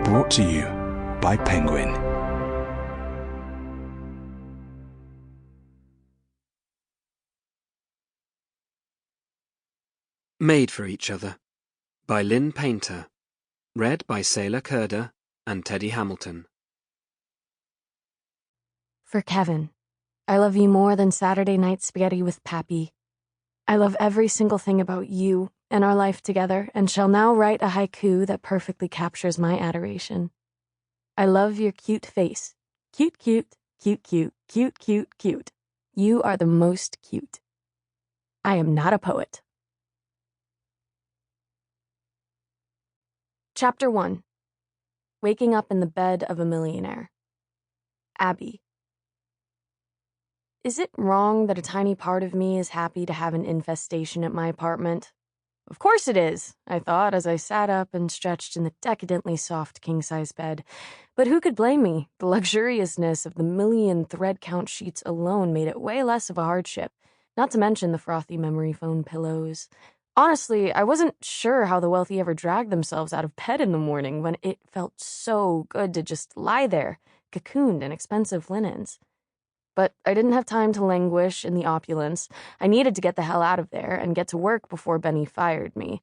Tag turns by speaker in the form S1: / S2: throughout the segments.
S1: Brought to you by Penguin.
S2: Made for Each Other by Lynn Painter. Read by Saylor, Curda and Teddy Hamilton.
S3: For Kevin, I love you more than Saturday night spaghetti with Pappy. I love every single thing about you and our life together, and shall now write a haiku that perfectly captures my adoration. I love your cute face. Cute, cute, cute, cute, cute, cute, cute. You are the most cute. I am not a poet. Chapter 1. Waking up in the bed of a millionaire. Abby. Is it wrong that a tiny part of me is happy to have an infestation at my apartment? Of course it is, I thought as I sat up and stretched in the decadently soft king-size bed. But who could blame me? The luxuriousness of the million thread count sheets alone made it way less of a hardship, not to mention the frothy memory foam pillows. Honestly, I wasn't sure how the wealthy ever dragged themselves out of bed in the morning when it felt so good to just lie there, cocooned in expensive linens. But I didn't have time to languish in the opulence. I needed to get the hell out of there and get to work before Benny fired me.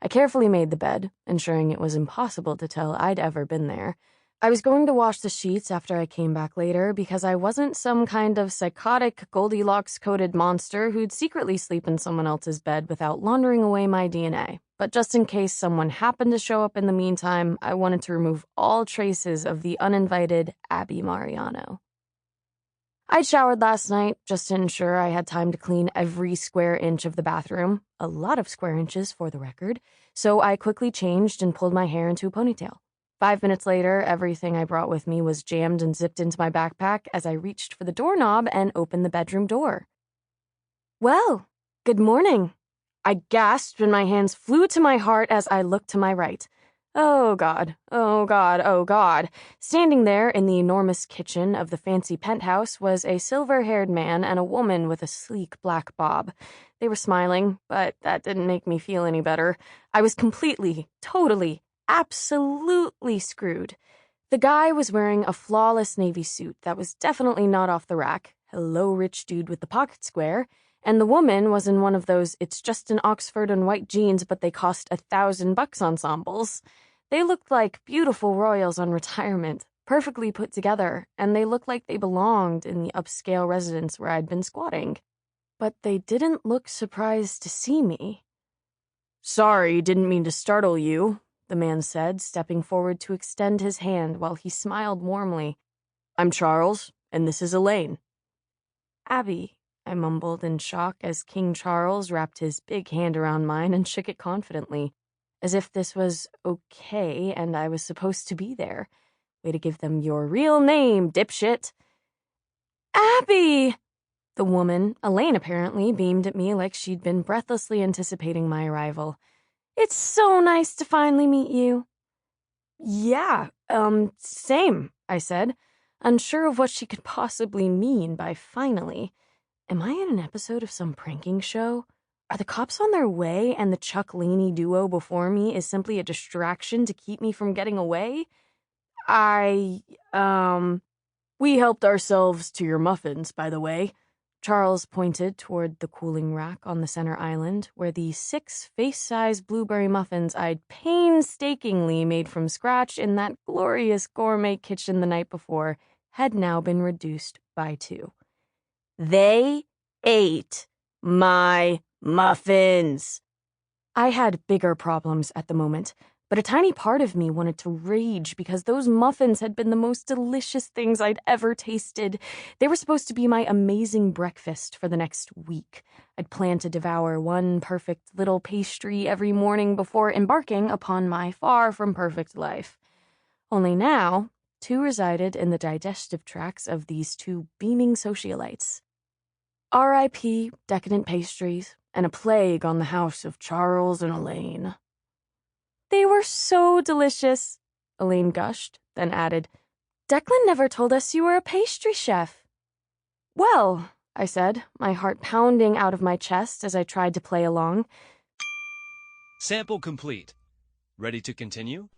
S3: I carefully made the bed, ensuring it was impossible to tell I'd ever been there. I was going to wash the sheets after I came back later because I wasn't some kind of psychotic Goldilocks-coated monster who'd secretly sleep in someone else's bed without laundering away my DNA. But just in case someone happened to show up in the meantime, I wanted to remove all traces of the uninvited Abby Mariano. I'd showered last night just to ensure I had time to clean every square inch of the bathroom, a lot of square inches for the record, so I quickly changed and pulled my hair into a ponytail. 5 minutes later, everything I brought with me was jammed and zipped into my backpack as I reached for the doorknob and opened the bedroom door. Well, good morning. I gasped and my hands flew to my heart as I looked to my right. Oh God, oh God, oh God. Standing there in the enormous kitchen of the fancy penthouse was a silver-haired man and a woman with a sleek black bob. They were smiling, but that didn't make me feel any better. I was completely, totally, absolutely screwed. The guy was wearing a flawless navy suit that was definitely not off the rack. Hello, rich dude with the pocket square. And the woman was in one of those it's just an Oxford and white jeans but they cost $1,000 ensembles. They looked like beautiful royals on retirement, perfectly put together, and they looked like they belonged in the upscale residence where I'd been squatting. But they didn't look surprised to see me. "Sorry, didn't mean to startle you," the man said, stepping forward to extend his hand while he smiled warmly. "I'm Charles, and this is Elaine." "Abby," I mumbled in shock as King Charles wrapped his big hand around mine and shook it confidently, as if this was okay and I was supposed to be there. Way to give them your real name, dipshit. "Abby!" The woman, Elaine apparently, beamed at me like she'd been breathlessly anticipating my arrival. "It's so nice to finally meet you." Yeah, same, I said, unsure of what she could possibly mean by finally. Am I in an episode of some pranking show? Are the cops on their way and the Chuck Laney duo before me is simply a distraction to keep me from getting away? We helped ourselves to your muffins, by the way. Charles pointed toward the cooling rack on the center island, where the 6 face-size blueberry muffins I'd painstakingly made from scratch in that glorious gourmet kitchen the night before had now been reduced by 2. They ate my muffins. I had bigger problems at the moment, but a tiny part of me wanted to rage because those muffins had been the most delicious things I'd ever tasted. They were supposed to be my amazing breakfast for the next week. I'd planned to devour one perfect little pastry every morning before embarking upon my far-from-perfect life. Only now, 2 resided in the digestive tracts of these 2 beaming socialites. R.I.P. decadent pastries, and a plague on the house of Charles and Elaine. "They were so delicious," Elaine gushed, then added, "Declan never told us you were a pastry chef." "Well," I said, my heart pounding out of my chest as I tried to play along.
S4: Sample complete. Ready to continue?